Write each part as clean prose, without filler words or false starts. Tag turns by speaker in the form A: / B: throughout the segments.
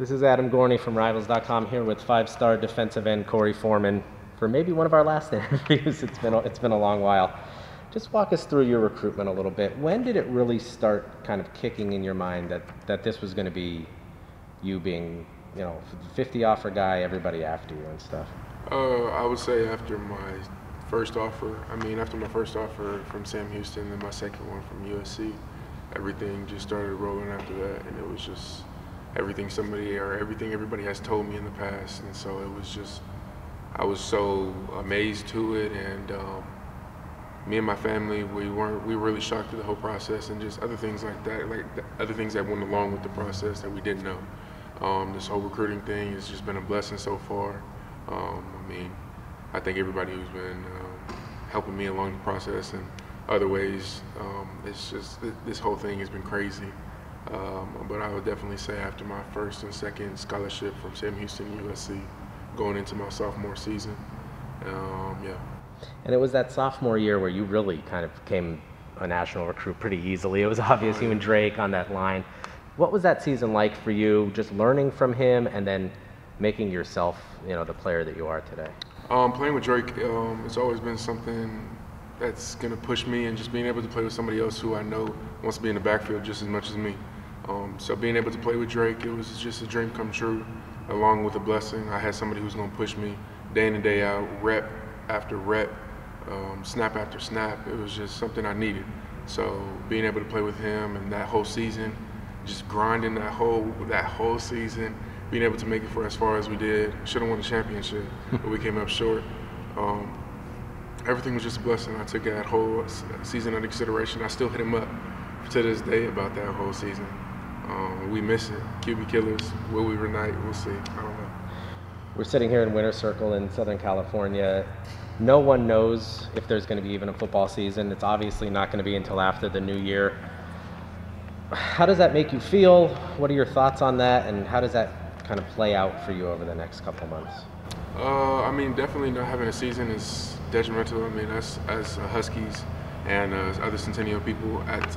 A: This is Adam Gorney from Rivals.com here with five-star defensive end Korey Foreman for maybe one of our last interviews. It's been a long while. Just walk us through your recruitment a little bit. When did it really start kind of kicking in your mind that this was going to be you being, 50 offer guy, everybody after you and stuff?
B: I would say after my first offer. After my first offer from Sam Houston and my second one from USC, everything just started rolling after that, and it was just everything everybody has told me in the past, and so it was just, I was so amazed to it, and me and my family, we were really shocked at the whole process, and just other things like that, other things that went along with the process that we didn't know. This whole recruiting thing has just been a blessing so far. I think everybody who's been helping me along the process and other ways, it's just, this whole thing has been crazy. But I would definitely say after my first and second scholarship from Sam Houston, USC, going into my sophomore season, yeah.
A: And it was that sophomore year where you really kind of became a national recruit pretty easily. It was obvious, you and Drake on that line. What was that season like for you, just learning from him and then making yourself, the player that you are today?
B: Playing with Drake, it's always been something that's going to push me, and just being able to play with somebody else who I know wants to be in the backfield just as much as me. So being able to play with Drake, it was just a dream come true, along with a blessing. I had somebody who's going to push me day in and day out, rep after rep, snap after snap. It was just something I needed. So being able to play with him and that whole season, just grinding that whole season, being able to make it for as far as we did. Should have won the championship, but we came up short. Everything was just a blessing. I took that whole season under consideration. I still hit him up to this day about that whole season. We miss it. QB killers. Will we reunite? We'll see. I don't know.
A: We're sitting here in Winter Circle in Southern California. No one knows if there's going to be even a football season. It's obviously not going to be until after the new year. How does that make you feel? What are your thoughts on that, and how does that kind of play out for you over the next couple months?
B: Definitely not having a season is detrimental. Us as Huskies and other Centennial people at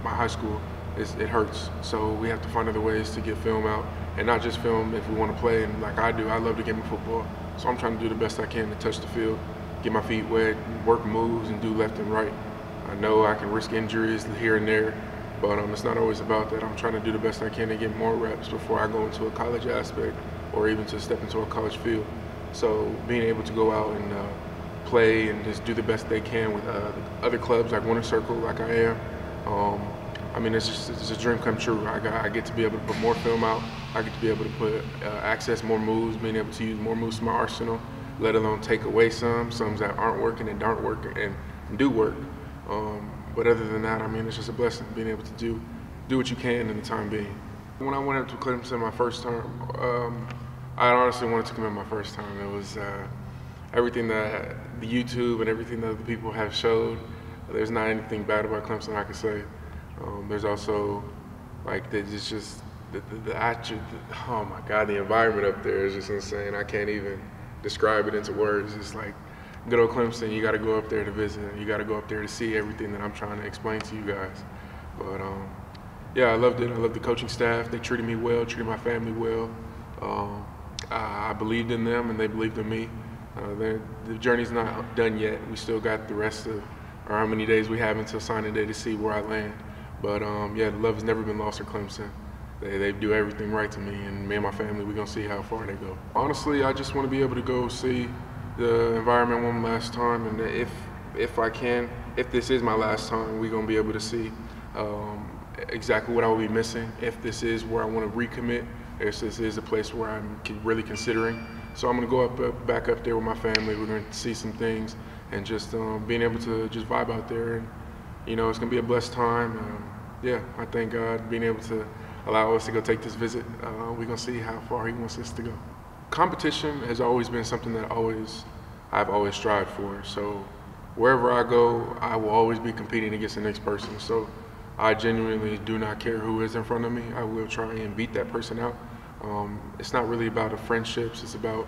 B: my high school, it hurts. So we have to find other ways to get film out, and not just film if we want to play. And like I do, I love the game of football. So I'm trying to do the best I can to touch the field, get my feet wet, work moves, and do left and right. I know I can risk injuries here and there, but it's not always about that. I'm trying to do the best I can to get more reps before I go into a college aspect or even to step into a college field. So being able to go out and play and just do the best they can with other clubs like Winter Circle, like I am, it's a dream come true. I get to be able to put more film out. I get to be able to put access more moves, being able to use more moves from my arsenal, let alone take away some that aren't working and don't work and do work. But other than that, it's just a blessing being able to do what you can in the time being. When I went up to Clemson my first term, I honestly wanted to come in my first time. It was everything that the YouTube and everything that the people have showed. There's not anything bad about Clemson I could say. There's also oh my God, the environment up there is just insane. I can't even describe it into words. It's like good old Clemson. You got to go up there to visit. You got to go up there to see everything that I'm trying to explain to you guys. But yeah, I loved it. I loved the coaching staff. They treated me well, treated my family well. I believed in them and they believed in me. The journey's not done yet. We still got the rest of, or how many days we have until signing day to see where I land. But yeah, the love has never been lost at Clemson. They do everything right to me, and me and my family, we're gonna see how far they go. Honestly, I just want to be able to go see the environment one last time, and if I can, if this is my last time, we're gonna be able to see exactly what I will be missing. If this is where I want to recommit, if this is a place where I'm really considering. So I'm gonna go back up there with my family. We're gonna see some things, and just being able to just vibe out there. And it's gonna be a blessed time. Yeah, I thank God being able to allow us to go take this visit. We're gonna see how far He wants us to go. Competition has always been something that I've always strived for. So wherever I go, I will always be competing against the next person. So I genuinely do not care who is in front of me. I will try and beat that person out. It's not really about the friendships. It's about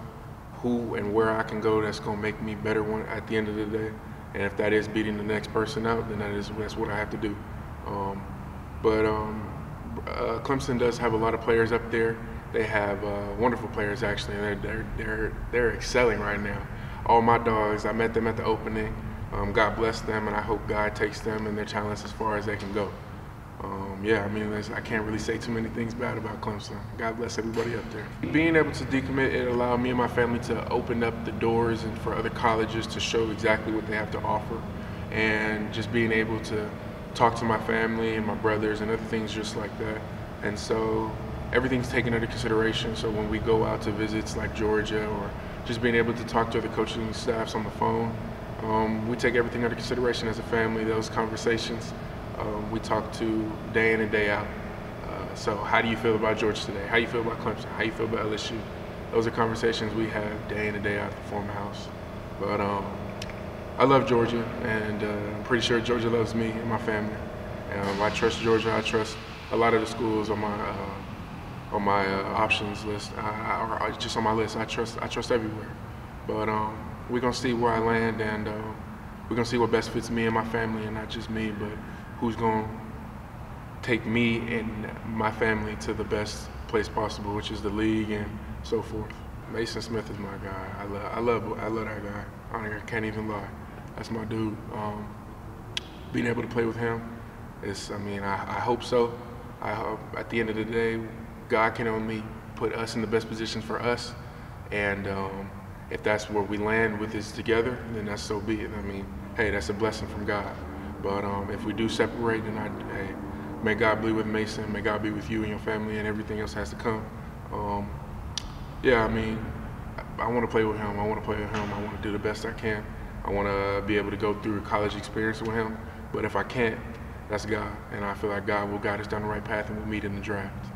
B: who and where I can go that's gonna make me better one at the end of the day. And if that is beating the next person out, then that's what I have to do. Clemson does have a lot of players up there they have wonderful players actually, and they're excelling right now. All my dogs, I met them at the opening. God bless them, and I hope God takes them and their talents as far as they can go. Yeah, I mean, I can't really say too many things bad about Clemson. God bless everybody up there. Being able to decommit, it allowed me and my family to open up the doors and for other colleges to show exactly what they have to offer, and just being able to talk to my family and my brothers and other things just like that. And so everything's taken under consideration. So when we go out to visits like Georgia, or just being able to talk to other coaching staffs on the phone, we take everything under consideration as a family. Those conversations we talk to day in and day out. So how do you feel about Georgia today? How do you feel about Clemson? How do you feel about LSU? Those are conversations we have day in and day out at the Foreman house. But I love Georgia, and I'm pretty sure Georgia loves me and my family. I trust Georgia. I trust a lot of the schools on my options list, or just on my list. I trust everywhere. But we're gonna see where I land, and we're gonna see what best fits me and my family, and not just me, but who's gonna take me and my family to the best place possible, which is the league and so forth. Mason Smith is my guy. I love that guy. I can't even lie. That's my dude. Being able to play with him is, I hope so. I hope at the end of the day, God can only put us in the best positions for us, and if that's where we land with this together, then that's so be it. Hey, that's a blessing from God. But if we do separate, then hey, may God be with Mason, may God be with you and your family, and everything else has to come. Yeah, I want to play with him. I want to do the best I can. I want to be able to go through a college experience with him. But if I can't, that's God, and I feel like God will guide us down the right path, and we'll meet in the draft.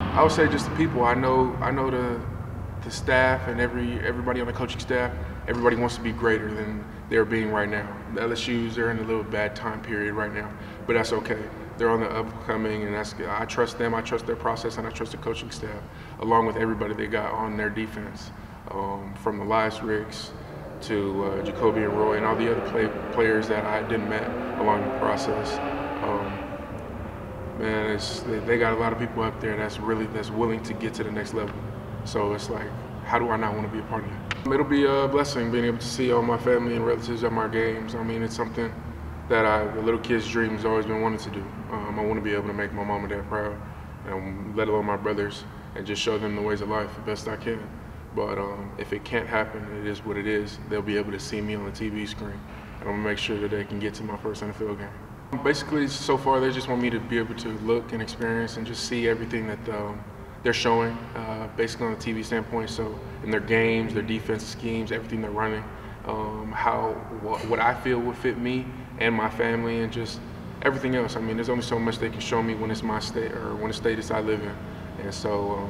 B: I would say just the people. I know the staff and everybody on the coaching staff. Everybody wants to be greater than they're being right now. The LSU's, they're in a little bad time period right now, but that's okay. They're on the upcoming, and I trust them. I trust their process, and I trust the coaching staff, along with everybody they got on their defense, from Elias Ricks to Jacoby and Roy, and all the other players that I didn't met along the process. Man, they got a lot of people up there that's willing to get to the next level. So it's like, how do I not want to be a part of that? It'll be a blessing being able to see all my family and relatives at my games. It's something that a little kid's dream has always been wanting to do. I want to be able to make my mom and dad proud, and let alone my brothers, and just show them the ways of life the best I can. But if it can't happen, it is what it is. They'll be able to see me on the TV screen, and I'm gonna make sure that they can get to my first NFL game. Basically, so far, they just want me to be able to look and experience and just see everything that they're showing, basically on a TV standpoint. So in their games, their defensive schemes, everything they're running, what I feel would fit me and my family, and just everything else. There's only so much they can show me when it's my state, or when the status I live in. And so,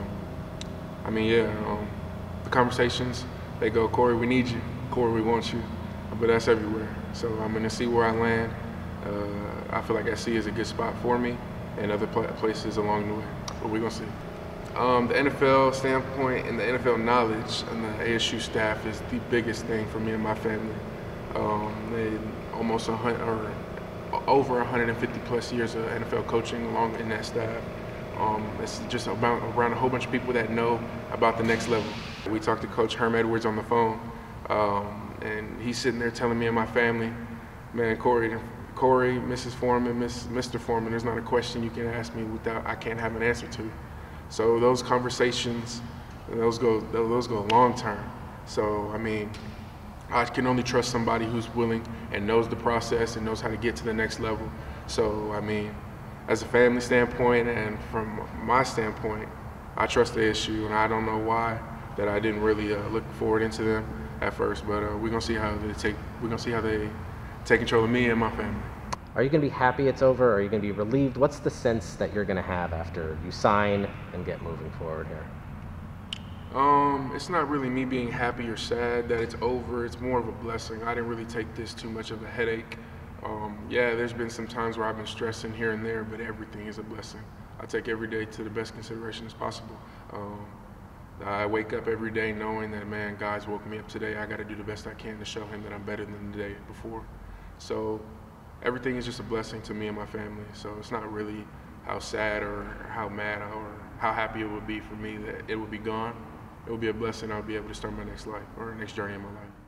B: the conversations, they go, Korey, we need you. Korey, we want you. But that's everywhere. So I'm gonna see where I land. I feel like SC is a good spot for me, and other places along the way. But we're gonna see. The NFL standpoint and the NFL knowledge and the ASU staff is the biggest thing for me and my family. They almost over 150 plus years of NFL coaching along in that staff. It's just around a whole bunch of people that know about the next level. We talked to Coach Herm Edwards on the phone, and he's sitting there telling me and my family, man, Korey, Mrs. Foreman, Mr. Foreman, there's not a question you can ask me I can't have an answer to. So those conversations, those go long term. So I can only trust somebody who's willing and knows the process and knows how to get to the next level. So as a family standpoint and from my standpoint, I trust the issue, and I don't know why that I didn't really look forward into them at first. But we're gonna see how they take control of me and my family.
A: Are you going to be happy it's over, or are you going to be relieved? What's the sense that you're going to have after you sign and get moving forward here?
B: It's not really me being happy or sad that it's over. It's more of a blessing. I didn't really take this too much of a headache. Yeah, there's been some times where I've been stressing here and there, but everything is a blessing. I take every day to the best consideration as possible. I wake up every day knowing that, man, God's woke me up today. I got to do the best I can to show him that I'm better than the day before. So everything is just a blessing to me and my family. So it's not really how sad or how mad or how happy it would be for me that it would be gone. It would be a blessing. I'll be able to start my next life or next journey in my life.